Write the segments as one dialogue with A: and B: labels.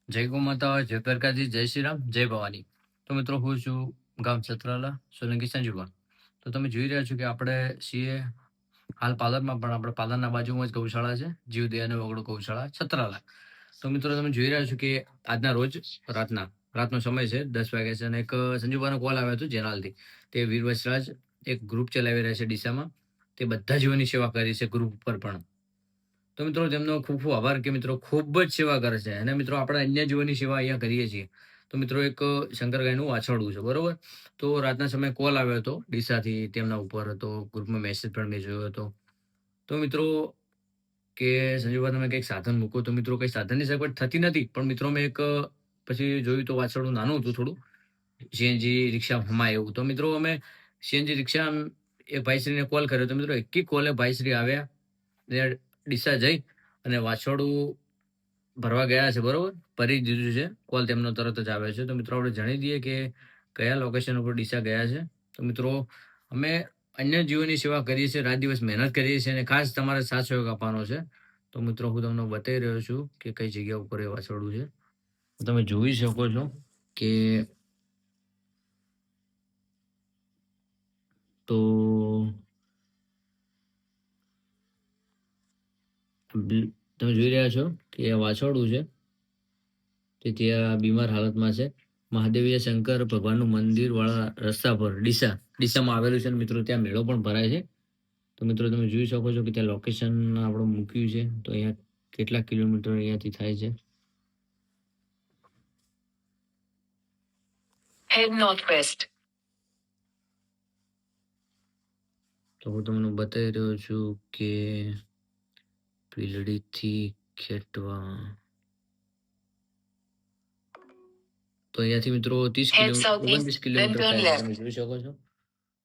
A: જય ગૌ માતા, જય દ્વારકાજી, જય શ્રી રામ, જય ભવાની. તો મિત્રો હું છું ગામ છત્રાલા, સોલંકી સંજુબા. તો તમે જોઈ રહ્યા છો કે આપણે છીએ હાલ પાલરમાં, પણ આપણે પાલરના બાજુમાં જ ગૌશાળા છે, જીવદયા અને વગડો ગૌશાળા છત્રાલા. તો મિત્રો તમે જોઈ રહ્યા છો કે આજના રોજ રાતનો સમય છે, 10 વાગ્યા છે, અને એક સંજુબાનો કોલ આવ્યો હતો જેનાલથી. તે વીર વસરાજ એક ગ્રુપ ચલાવી રહ્યા છે ડીસામાં. તે બધા જીવોની સેવા કરી છે ગ્રુપ પર પણ. તો મિત્રો તેમનો ખૂબ ખૂબ આભાર કે મિત્રો ખૂબ જ સેવા કરે છે, અને મિત્રો આપણે અન્ય જીવોની સેવા અહીંયા કરીએ છીએ. તો મિત્રો એક શંકરગાયનું વાછરડું છે, બરોબર. તો રાતના સમયે કોલ આવ્યો હતો ડીસાથી, તેમના ઉપર હતો, ગ્રુપમાં મેસેજ પણ મેં જોયો હતો. તો મિત્રો કે સંજયભાઈ તમે કંઈક સાધન મૂકો, તો મિત્રો કંઈ સાધનની સગવડ થતી નથી, પણ મિત્રો મેં એક પછી જોયું તો વાછરડું નાનું હતું થોડું, સીએનજી રિક્ષા હમાય એવું. તો મિત્રો અમે સીએનજી રિક્ષા એ ભાઈશ્રીને કોલ કર્યો, તો મિત્રો એક કોલે ભાઈશ્રી આવ્યા ને ડીસા જઈ અને વાછરડું ભરવા ગયા છે, બરોબર. ભરી દીધું છે, કોલ તેમનો તરત જ આવે છે. તો મિત્રો આપણે જાણી દઈએ કે કયા લોકેશન ઉપર ડીસા ગયા છે. તો મિત્રો અમે અન્ય જીવોની સેવા કરીએ છીએ, રાત દિવસ મહેનત કરીએ છીએ, અને ખાસ તમારે સાથ સહયોગ આપવાનો છે. તો મિત્રો હું તમને બતાવી રહ્યો છું કે કઈ જગ્યા ઉપર એ વાછરડું છે. તમે જોઈ શકો છો કે તો તમે જોઈ રહ્યા છો કે આ વાછરડું છે, તે ત્યાં બીમાર હાલતમાં છે. મહાદેવીય શંકર ભગવાનનું મંદિર વાળા રસ્તા પર ડીસામાં આવેલું છે. મિત્રો ત્યાં મેળો પણ ભરાય છે. તો મિત્રો તમે જોઈ શકો છો કે ત્યાં લોકેશન આપણે મૂક્યું છે. તો અહીંયા કેટલા કિલોમીટર અહીંયાથી થાય છે. હેડ નોર્થ વેસ્ટ. તો હું તમને બતાવી રહ્યો છું કે પીલડીથી ખેટવા, તો અહીંયાથી મિત્રો 29 કિલોમીટર થાય છે. તમે જોઈ શકો છો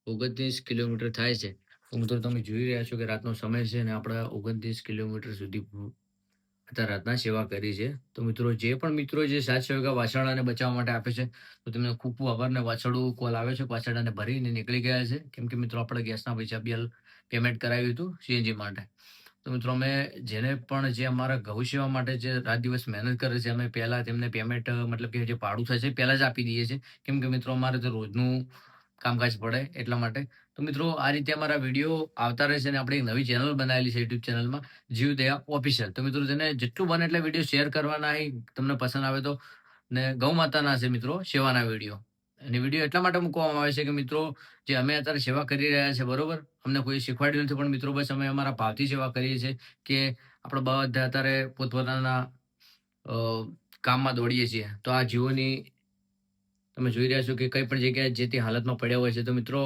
A: 29 કિલોમીટર થાય છે. તો મિત્રો તમે જોઈ રહ્યા છો કે રાતનો સમય છે, અને આપણે 29 કિલોમીટર સુધી અત્યારે રાતના સેવા કરી છે. તો મિત્રો જે પણ મિત્રો જે સાત સહયોગ વાછરડાને બચાવવા માટે આપે છે, તો તેમને ખૂબ ખૂબ આભાર. ને વાછરડું કોલ આવે છે, વાછરડાને ભરીને નીકળી ગયા છે, કેમ કે મિત્રો આપણે ગેસના પૈસા બિલ પેમેન્ટ કરાવ્યું હતું સીએનજી માટે. તો મિત્રો અમે જેને પણ જે અમારા ગૌ સેવા માટે જે રાત દિવસ મહેનત કરે છે, અમે પહેલા તેમને પેમેન્ટ મતલબ કે જે ભાડું થશે પહેલા જ આપી દઈએ છીએ, કેમ કે મિત્રો અમારે તો રોજનું કામકાજ પડે એટલા માટે. તો મિત્રો આ રીતે અમારા વિડીયો આવતા રહેશે, અને આપણે એક નવી ચેનલ બનાવેલી છે યુટ્યુબ ચેનલમાં, જીવદયા ઓફિશિયલ. તો મિત્રો તેને જેટલું બને એટલે વિડીયો શેર કરવાના, તમને પસંદ આવે તો. ને ગૌ માતાના છે મિત્રો સેવાના વિડીયો, અને વિડીયો એટલા માટે મૂકવામાં આવે છે કે મિત્રો જે અમે અત્યારે સેવા કરી રહ્યા છે, બરોબર, અમને કોઈ શીખવાડ્યું નથી, પણ મિત્રો બસ અમે અમારા ભાવથી સેવા કરીએ છીએ. કે આપણે બધા અત્યારે પોતપોતાના કામમાં દોડીએ છીએ. તો આ જીવોની તમે જોઈ રહ્યા છો કે કઈ પણ જગ્યાએ જે તે હાલતમાં પડ્યા હોય છે. તો મિત્રો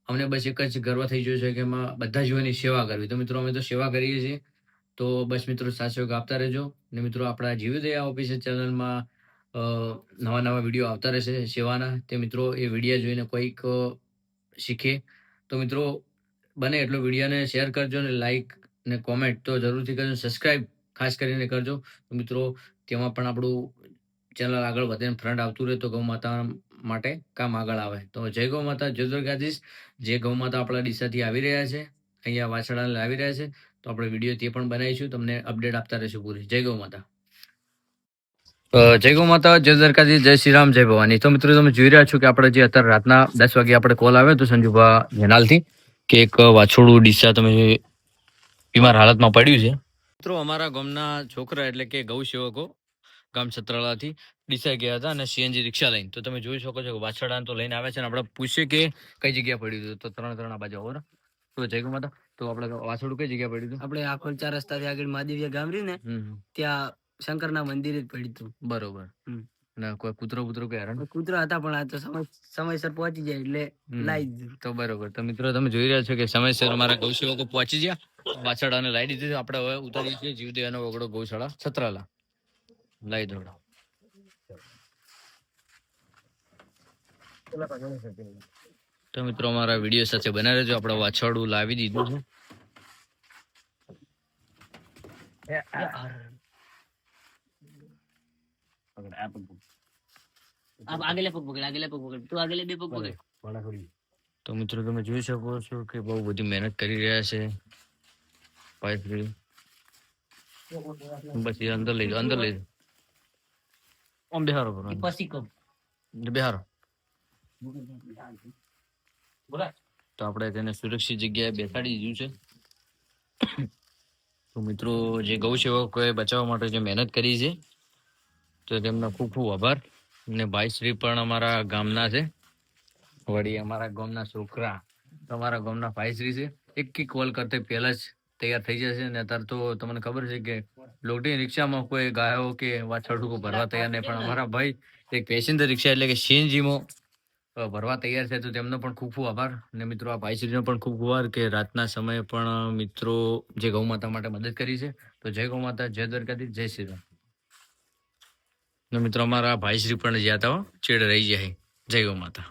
A: અમને બસ એક જ ગર્વ થઈ ગયો છે કે એમાં બધા જીવોની સેવા કરવી. તો મિત્રો અમે તો સેવા કરીએ છીએ. તો બસ મિત્રો સાથ સહયોગ આપતા રહેજો. ને મિત્રો આપણા જીવદયા ઓફિશિયલ ચેનલમાં નવા વિડીયો આવતા રહેશે સેવાના. તે મિત્રો એ વિડીયો જોઈને કોઈક શીખે. તો મિત્રો બને એટલો વિડીયોને શેર કરજો, ને લાઈક ને કોમેન્ટ તો જરૂરથી કરજો, સબસ્ક્રાઈબ ખાસ કરીને કરજો. તો મિત્રો તેમાં પણ આપણું ચેનલ આગળ વધીને ફ્રન્ટ આવતું રહે, તો ગૌ માતા માટે કામ આગળ આવે. તો જય ગૌ માતા, જય દ્વારકાધીશ. જે ગૌ માતા આપણા ડીસાથી આવી રહ્યા છે, અહીંયા વાછરડાને લાવી રહ્યા છે, તો આપણે વિડીયો તે પણ બનાવીશું, તમને અપડેટ આપતા રહીશું પૂરી. જય ગૌ માતા. જય ગૌ માતા, જય દ્વારકાધીશ, જય શ્રી રામ, જય ભવાની. તો મિત્રો તમે જોઈ રહ્યા છો કે આપણે જે અત્યારે રાતના 10 વાગે આપણે કોલ આવ્યો હતો સંજુભા જેનાલથી, કે એક વાછોડું ડીસા તમે બીમાર હાલતમાં પડ્યું છે. મિત્રો અમારા ગામના છોકરા એટલે કે ગૌ સેવકો ગામ છત્રાલાથી ડીસા ગયા હતા, અને સીએનજી રિક્ષા લઈને. તો તમે જોઈ શકો છો કે વાછરડાને તો લઈને આવે છે, અને આપણે પૂછીએ કે કઈ જગ્યા પડ્યું હતું. તો ત્રણ આ બાજુ આવો. તો જય ગૌ માતા. તો આપણે વાછરડું કઈ જગ્યા પડ્યું હતું? આપણે આખોલ 4 રસ્તાથી આગળ મહાદેવિયા ગામ રહ્યું ને, ત્યાં શંકરના મંદિરે જ પડ્યું હતું. બરોબર. ના કોઈ કૂતરો કઈ હેરાન? કૂતરો હતા, પણ આ તો સમયસર પહોંચી જાય એટલે લાવી દીધું. તો બરોબર. તો મિત્રો તમે જોઈ રહ્યા છો કે સમયસર અમારા ગૌ સેવકો પહોંચી ગયા, વાછરડાને લાવી દીધું. આપણે હવે ઉતારીએ છીએ જીવદયાનો વગડો ગૌશાળા છત્રાલા. લાવી દો. તો મિત્રો અમારા વિડીયો સાથે બનાવી રહેજો. આપણે વાછરડું લાવી દીધું છે. તો મિત્રો તમે જોઈ શકો છો કે બહુ બધી મહેનત કરી રહ્યા છે ભાઈ. બસ એ અંદર લઈ જાઓ. ઓમ બિહારો
B: પછી કહું.
A: બિહારો. તો આપણે તેને સુરક્ષિત જગ્યાએ બેસાડી દીધું છે. તો મિત્રો જે ગૌ સેવકોએ બચાવવા માટે જે મહેનત કરી છે તો તેમનો ખૂબ ખૂબ આભાર. અને ભાઈશ્રી પણ અમારા ગામના છે, વળી અમારા ગામના છોકરા તમારા ગામના ભાઈશ્રી છે. એક કોલ કરતે પહેલા જ તૈયાર થઈ જશે. અને અત્યારે તો તમને ખબર છે કે લોટી રિક્ષામાં કોઈ ગાયો કે વાછરડું ભરવા તૈયાર નહીં, પણ અમારા ભાઈ એક પેસેન્જર રિક્ષા એટલે કે સીએનજીમાં ભરવા તૈયાર છે. તો તેમનો પણ ખૂબ ખૂબ આભાર. અને મિત્રો આ ભાઈશ્રીનો પણ ખૂબ ખૂબ આભાર કે રાતના સમયે પણ મિત્રો જે ગૌ માતા માટે મદદ કરી છે. તો જય ગૌ માતા, જય દ્વારકાધીશ, જય શ્રી રામ. મિત્રો અમારા ભાઈશ્રી પણ જ્યાં હતા ચેડ રહી જાય. જય ગૌ માતા.